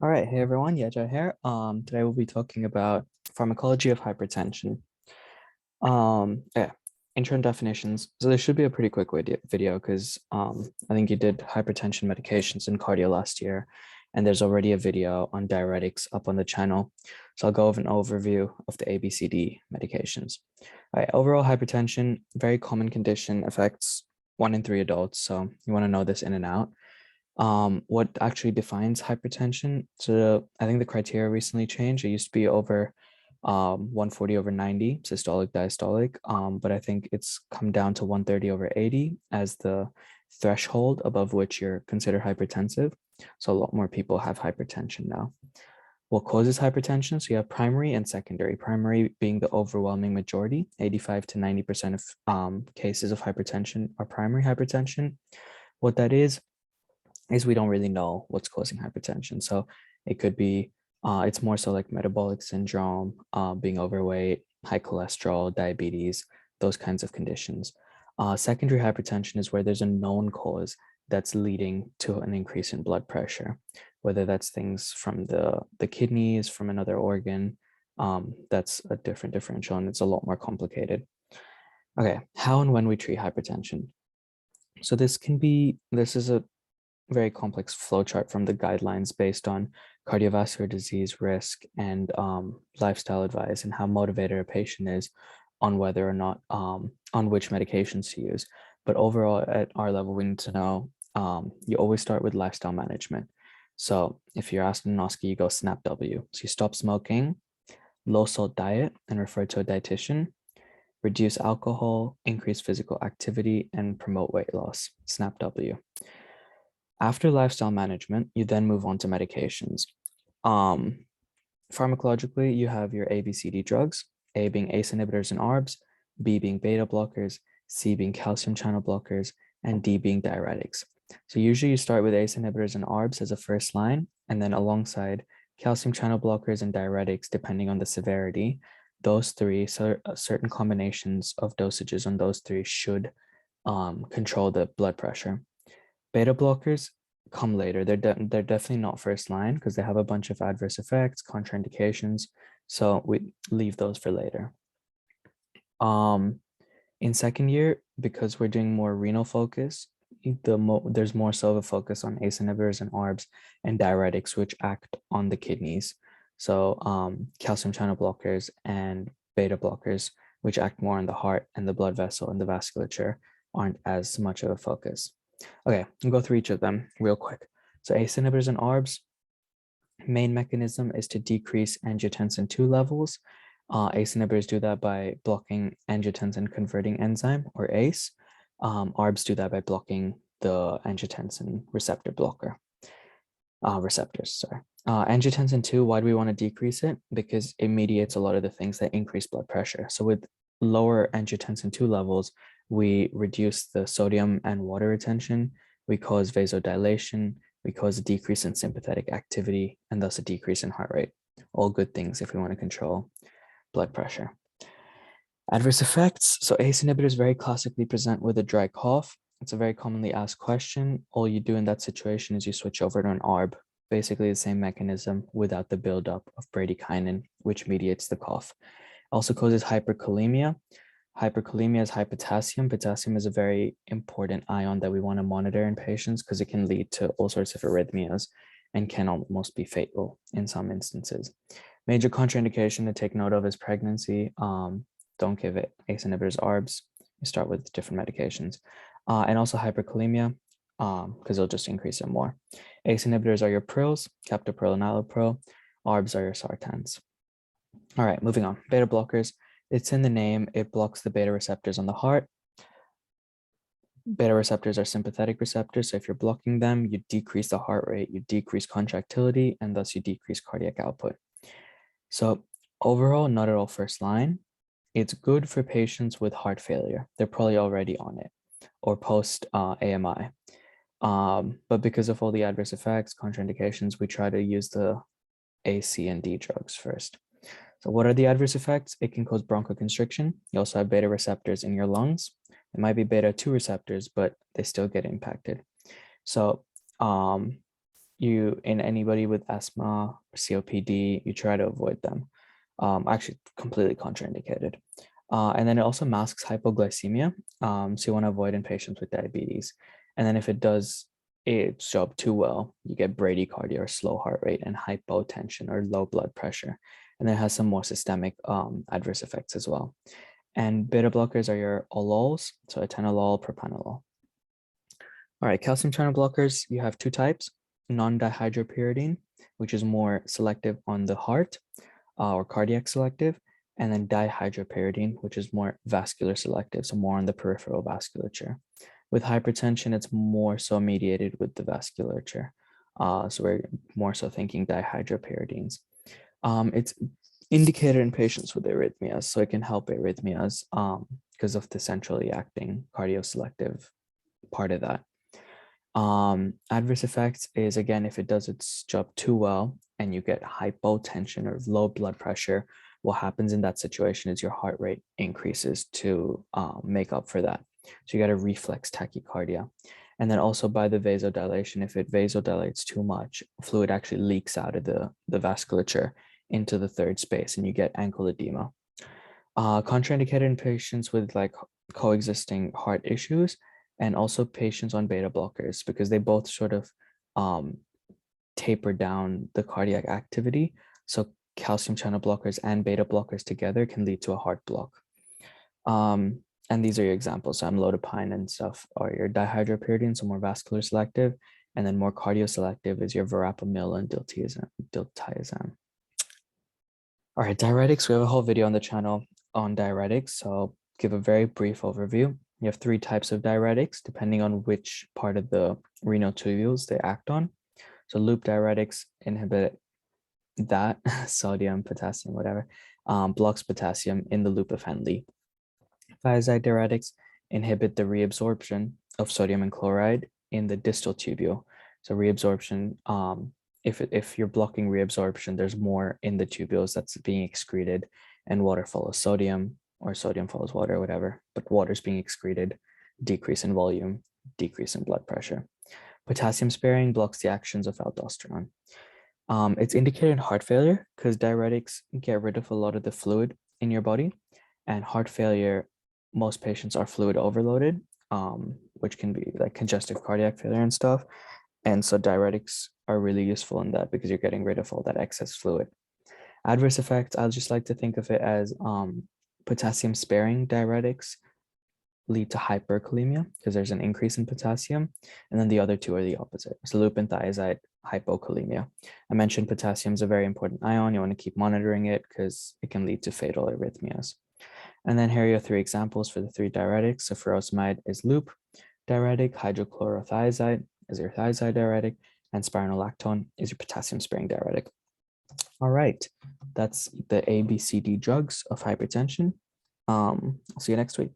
All right, hey everyone, Yeja here. Today we'll be talking about pharmacology of hypertension. Yeah, intro and definitions. So this should be a pretty quick video because I think you did hypertension medications in cardio last year, and there's already a video on diuretics up on the channel. So I'll go over an overview of the ABCD medications. All right, overall hypertension, very common condition, affects 1 in 3 adults. So you want to know this in and out. What actually defines hypertension? So I think the criteria recently changed. It used to be over 140 over 90 systolic diastolic, but I think it's come down to 130 over 80 as the threshold above which you're considered hypertensive. So a lot more people have hypertension now. What causes hypertension? So you have primary and secondary. Primary being the overwhelming majority, 85 to 90% of cases of hypertension are primary hypertension. What that is we don't really know what's causing hypertension. So it could be, it's more so like metabolic syndrome, being overweight, high cholesterol, diabetes, those kinds of conditions. Secondary hypertension is where there's a known cause that's leading to an increase in blood pressure, whether that's things from the kidneys, from another organ. That's a different differential, and it's a lot more complicated. Okay, how and when we treat hypertension. So this is a very complex flowchart from the guidelines based on cardiovascular disease risk and lifestyle advice and how motivated a patient is on whether or not on which medications to use. But overall, at our level, we need to know you always start with lifestyle management. So if you're asked an OSCE, you go SNAP W. So you stop smoking, low salt diet, and refer to a dietitian, reduce alcohol, increase physical activity, and promote weight loss, SNAP W. After lifestyle management, you then move on to medications. Um, Pharmacologically, you have your ABCD drugs, A being ACE inhibitors and ARBs, B being beta blockers, C being calcium channel blockers, and D being diuretics. So usually you start with ACE inhibitors and ARBs as a first line, and then alongside calcium channel blockers and diuretics, depending on the severity, those three, so certain combinations of dosages on those three should control the blood pressure. Beta blockers come later. They're definitely not first line because they have a bunch of adverse effects, contraindications. So we leave those for later. In second year, because we're doing more renal focus, there's more so of a focus on ACE inhibitors and ARBs and diuretics, which act on the kidneys. So calcium channel blockers and beta blockers, which act more on the heart and the blood vessel and the vasculature, aren't as much of a focus. Okay, I'll go through each of them real quick. So ACE inhibitors and ARBs, main mechanism is to decrease angiotensin 2 levels. ACE inhibitors do that by blocking angiotensin converting enzyme, or ACE. ARBs do that by blocking the angiotensin receptor blocker. Angiotensin 2, why do we want to decrease it? Because it mediates a lot of the things that increase blood pressure. So with lower angiotensin 2 levels, we reduce the sodium and water retention, we cause vasodilation, we cause a decrease in sympathetic activity, and thus a decrease in heart rate. All good things if we want to control blood pressure. Adverse effects. So ACE inhibitors very classically present with a dry cough. It's a very commonly asked question. All you do in that situation is you switch over to an ARB, basically the same mechanism without the buildup of bradykinin, which mediates the cough. Also causes hyperkalemia. Hyperkalemia is high potassium. Potassium is a very important ion that we want to monitor in patients because it can lead to all sorts of arrhythmias and can almost be fatal in some instances. Major contraindication to take note of is pregnancy. Don't give it ACE inhibitors, ARBs. You start with different medications. And also hyperkalemia, because it'll just increase it more. ACE inhibitors are your prils, captopril and allopril. ARBs are your sartans. All right, moving on. Beta blockers. It's in the name. It blocks the beta receptors on the heart. Beta receptors are sympathetic receptors. So if you're blocking them, you decrease the heart rate, you decrease contractility, and thus you decrease cardiac output. So overall, not at all first line. It's good for patients with heart failure. They're probably already on it or post AMI. But because of all the adverse effects, contraindications, we try to use the A, C, and D drugs first. So what are the adverse effects? It can cause bronchoconstriction. You also have beta receptors in your lungs. It might be beta 2 receptors, but they still get impacted. So in anybody with asthma or COPD, you try to avoid them. Actually, completely contraindicated. And then it also masks hypoglycemia. So you want to avoid in patients with diabetes. And then if it does its job too well, you get bradycardia or slow heart rate and hypotension or low blood pressure. And then it has some more systemic adverse effects as well. And beta blockers are your olols, so atenolol, propranolol. All right, calcium channel blockers, you have two types, non-dihydropyridine, which is more selective on the heart or cardiac selective, and then dihydropyridine, which is more vascular selective, so more on the peripheral vasculature. With hypertension, it's more so mediated with the vasculature. So we're more so thinking dihydropyridines. It's indicated in patients with arrhythmias, so it can help arrhythmias because of the centrally acting cardioselective part of that. Adverse effects is, again, if it does its job too well and you get hypotension or low blood pressure, what happens in that situation is your heart rate increases to make up for that. So you got a reflex tachycardia. And then also by the vasodilation, if it vasodilates too much, fluid actually leaks out of the vasculature into the third space and you get ankle edema. Contraindicated in patients with like coexisting heart issues and also patients on beta blockers because they both sort of taper down the cardiac activity. So calcium channel blockers and beta blockers together can lead to a heart block. And these are your examples. So amlodipine and stuff are your dihydropyridine, so more vascular selective, and then more cardioselective is your verapamil and diltiazem. All right, diuretics. We have a whole video on the channel on diuretics, so I'll give a very brief overview. You have three types of diuretics, depending on which part of the renal tubules they act on. So loop diuretics inhibit that, sodium, potassium, whatever, blocks potassium in the loop of Henle. Thiazide diuretics inhibit the reabsorption of sodium and chloride in the distal tubule. So reabsorption, if you're blocking reabsorption, there's more in the tubules that's being excreted, and water follows sodium, or sodium follows water, whatever, but water's being excreted, decrease in volume, decrease in blood pressure. Potassium sparing blocks the actions of aldosterone. It's indicated in heart failure because diuretics get rid of a lot of the fluid in your body, and heart failure, most patients are fluid overloaded, which can be like congestive cardiac failure and stuff. And so diuretics are really useful in that because you're getting rid of all that excess fluid. Adverse effects, I just like to think of it as potassium sparing diuretics lead to hyperkalemia because there's an increase in potassium. And then the other two are the opposite. So loop and thiazide, hypokalemia. I mentioned potassium is a very important ion. You want to keep monitoring it because it can lead to fatal arrhythmias. And then here are your three examples for the three diuretics. So furosemide is loop diuretic, hydrochlorothiazide is your thiazide diuretic, and spironolactone is your potassium sparing diuretic. All right, that's the ABCD drugs of hypertension. I'll see you next week.